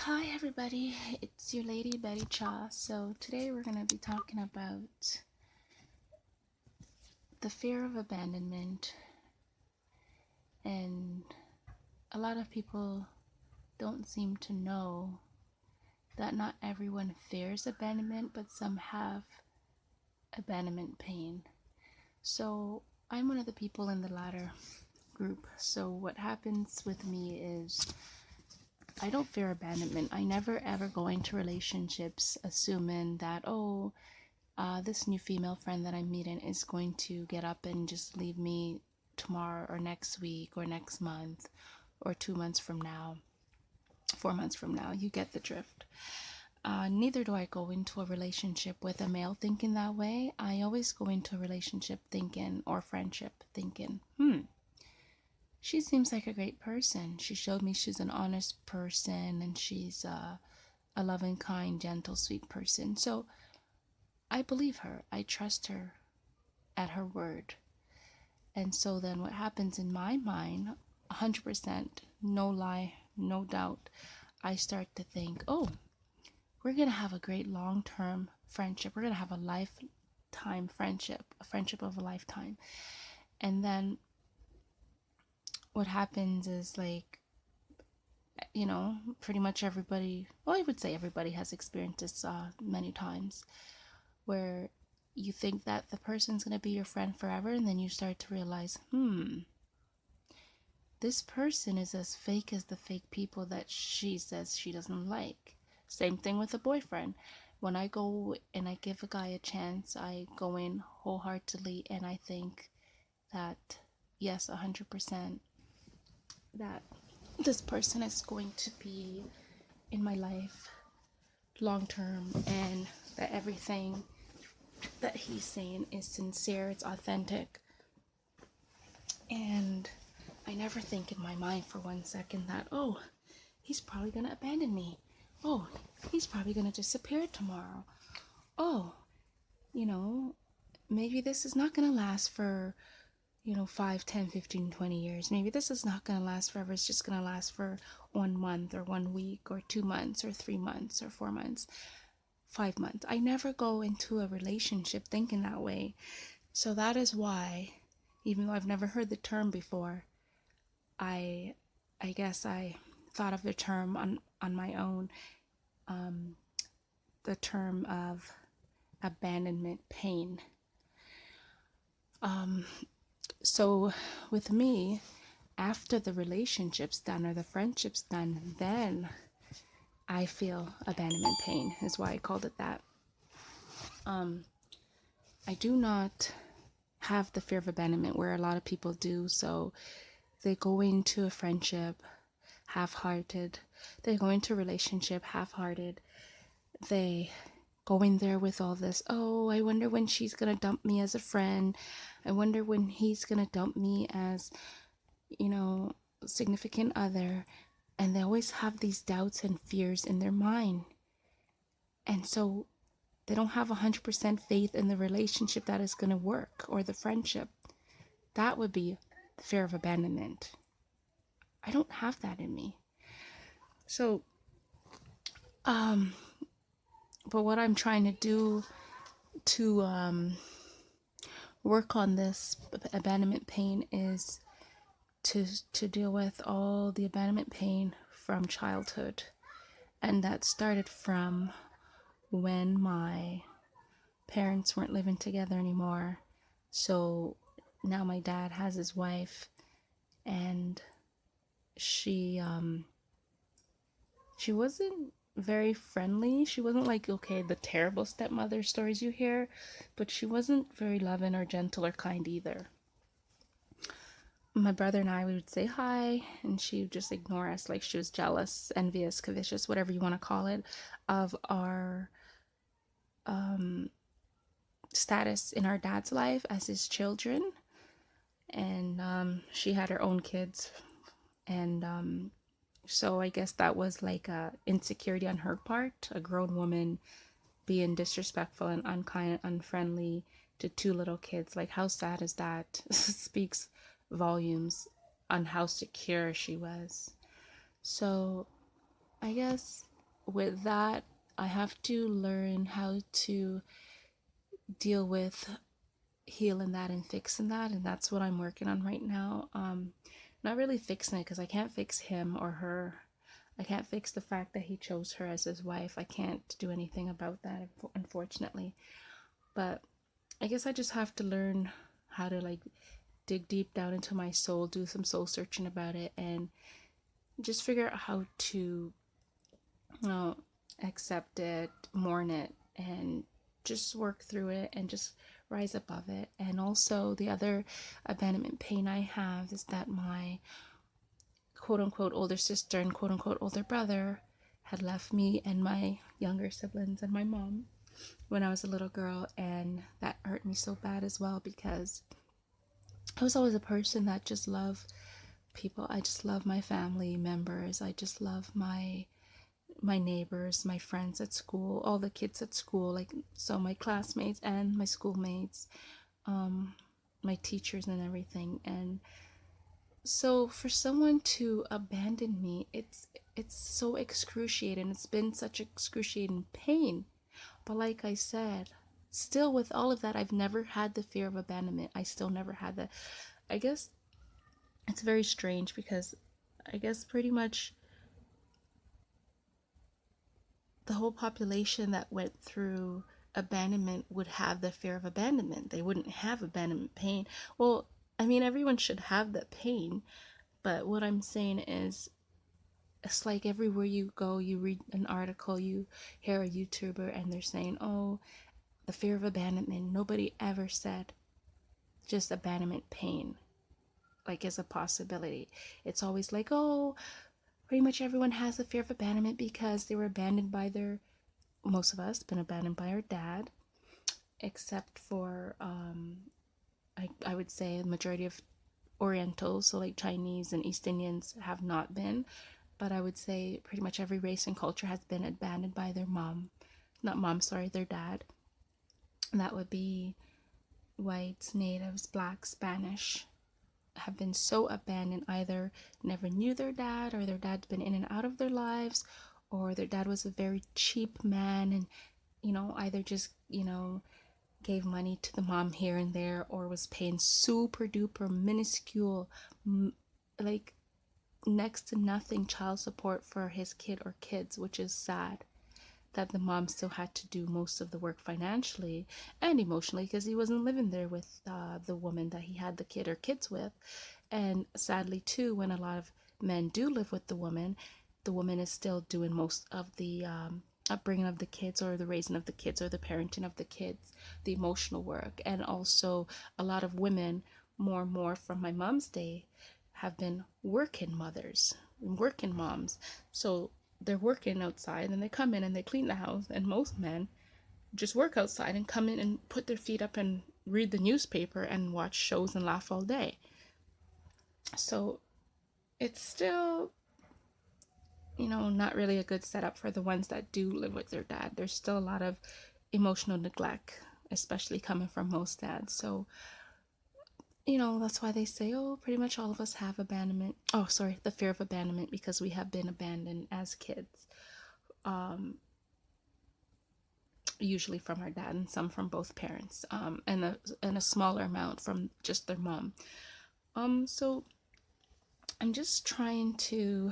Hi everybody, it's your lady Betty Cha. So today we're going to be talking about the fear of abandonment. And a lot of people don't seem to know that not everyone fears abandonment, but some have abandonment pain. So I'm one of the people in the latter group. So what happens with me is I don't fear abandonment. I never ever go into relationships assuming that, this new female friend that I'm meeting is going to get up and just leave me tomorrow or next week or next month or 2 months from now, 4 months from now. You get the drift. Neither do I go into a relationship with a male thinking that way. I always go into a relationship thinking, or friendship thinking, she seems like a great person. She showed me she's an honest person and she's a loving, kind, gentle, sweet person. So I believe her. I trust her at her word. And so then what happens in my mind, 100%, no lie, no doubt, I start to think, oh, we're going to have a great long-term friendship. We're going to have a lifetime friendship, a friendship of a lifetime. And then what happens is pretty much everybody, well, I would say everybody has experienced this many times, where you think that the person's going to be your friend forever, and then you start to realize, this person is as fake as the fake people that she says she doesn't like. Same thing with a boyfriend. When I go and I give a guy a chance, I go in wholeheartedly and I think that, yes, 100%, that this person is going to be in my life long term, and that everything that he's saying is sincere, it's authentic. And I never think in my mind for 1 second that, oh, he's probably going to abandon me. Oh, he's probably going to disappear tomorrow. Oh, maybe this is not going to last for 5, 10, 15, 20 years. Maybe this is not going to last forever. It's just going to last for 1 month or 1 week or 2 months or 3 months or 4 months, 5 months. I never go into a relationship thinking that way. So that is why, even though I've never heard the term before, I guess I thought of the term on my own, the term of abandonment pain. So with me, after the relationship's done or the friendship's done, then I feel abandonment pain, is why I called it that. I do not have the fear of abandonment where a lot of people do. So they go into a friendship half-hearted. They go into a relationship half-hearted. They go in there with all this, oh, I wonder when she's going to dump me as a friend. I wonder when he's going to dump me as, significant other. And they always have these doubts and fears in their mind. And so they don't have 100% faith in the relationship that is going to work, or the friendship. That would be the fear of abandonment. I don't have that in me. So, but what I'm trying to do to work on this abandonment pain is to deal with all the abandonment pain from childhood. And that started from when my parents weren't living together anymore. So now my dad has his wife, and she wasn't very friendly. She wasn't like, okay, the terrible stepmother stories you hear, but she wasn't very loving or gentle or kind either. My brother and I, we would say hi, and she would just ignore us, like she was jealous, envious, covetous, whatever you want to call it, of our status in our dad's life as his children. And she had her own kids, and so I guess that was like a insecurity on her part, a grown woman being disrespectful and unkind and unfriendly to two little kids. Like, how sad is that? Speaks volumes on how secure she was. So I guess with that, I have to learn how to deal with healing that and fixing that, and that's what I'm working on right now. Not really fixing it because I can't fix him or her. I can't fix the fact that he chose her as his wife. I can't do anything about that, unfortunately. But I guess I just have to learn how to like dig deep down into my soul, do some soul searching about it, and just figure out how to, you know, accept it, mourn it, and just work through it and just rise above it. And also, the other abandonment pain I have is that my quote unquote older sister and quote unquote older brother had left me and my younger siblings and my mom when I was a little girl, and that hurt me so bad as well because I was always a person that just loved people. I just love my family members. I just love my neighbors, my friends at school, all the kids at school, like so my classmates and my schoolmates, my teachers and everything. And so for someone to abandon me, it's so excruciating. It's been such excruciating pain. But like I said, still with all of that, I've never had the fear of abandonment. I still never had that. I guess it's very strange because I guess pretty much the whole population that went through abandonment would have the fear of abandonment. They wouldn't have abandonment pain. Well, I mean, everyone should have that pain, but what I'm saying is, it's like everywhere you go, you read an article, you hear a YouTuber, and they're saying, oh, the fear of abandonment. Nobody ever said just abandonment pain, like, is a possibility. It's always like, oh, pretty much everyone has the fear of abandonment because they were abandoned by their, most of us been abandoned by our dad, except for I would say the majority of Orientals, so like Chinese and East Indians, have not been. But I would say pretty much every race and culture has been abandoned by their mom, not mom, sorry, their dad. And that would be whites, natives, blacks, Spanish, have been so abandoned, either never knew their dad, or their dad's been in and out of their lives, or their dad was a very cheap man and, you know, either just, you know, gave money to the mom here and there, or was paying super duper minuscule, like next to nothing child support for his kid or kids, which is sad that the mom still had to do most of the work financially and emotionally because he wasn't living there with the woman that he had the kid or kids with. And sadly too, when a lot of men do live with the woman is still doing most of the upbringing of the kids, or the raising of the kids, or the parenting of the kids, the emotional work. And also a lot of women, more and more from my mom's day, have been working mothers, working moms. So they're working outside and they come in and they clean the house, and most men just work outside and come in and put their feet up and read the newspaper and watch shows and laugh all day. So it's still, you know, not really a good setup for the ones that do live with their dad. There's still a lot of emotional neglect, especially coming from most dads. So, you know, that's why they say, oh, pretty much all of us have abandonment. Oh, sorry, the fear of abandonment, because we have been abandoned as kids. Usually from our dad, and some from both parents, and a smaller amount from just their mom. So I'm just trying to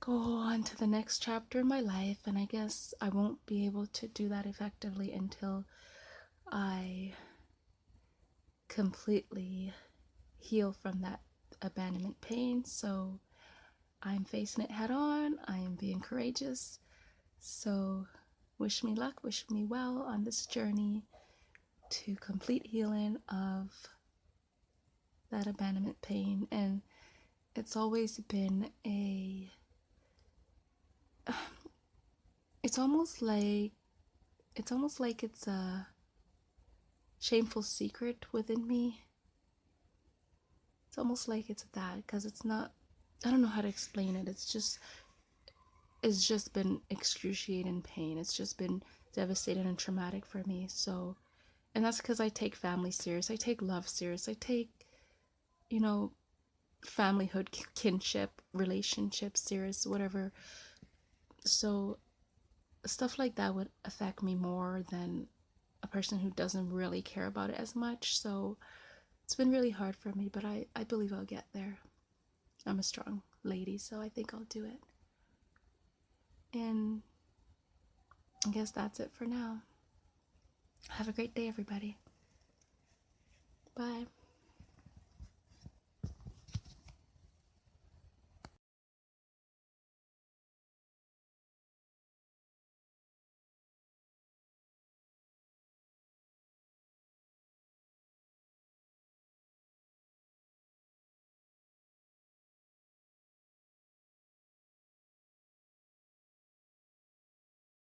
go on to the next chapter in my life, and I guess I won't be able to do that effectively until I completely heal from that abandonment pain. So I'm facing it head on. I am being courageous. So wish me luck, wish me well on this journey to complete healing of that abandonment pain. And it's always been it's almost like it's a shameful secret within me. It's almost like it's that, because it's not, I don't know how to explain it. It's just been excruciating pain. It's just been devastating and traumatic for me. So, and that's because I take family serious. I take love serious. I take, you know, familyhood, kinship, relationships serious, whatever. So stuff like that would affect me more than a person who doesn't really care about it as much. So it's been really hard for me, but I believe I'll get there. I'm a strong lady, so I think I'll do it. And I guess that's it for now. Have a great day, everybody. Bye.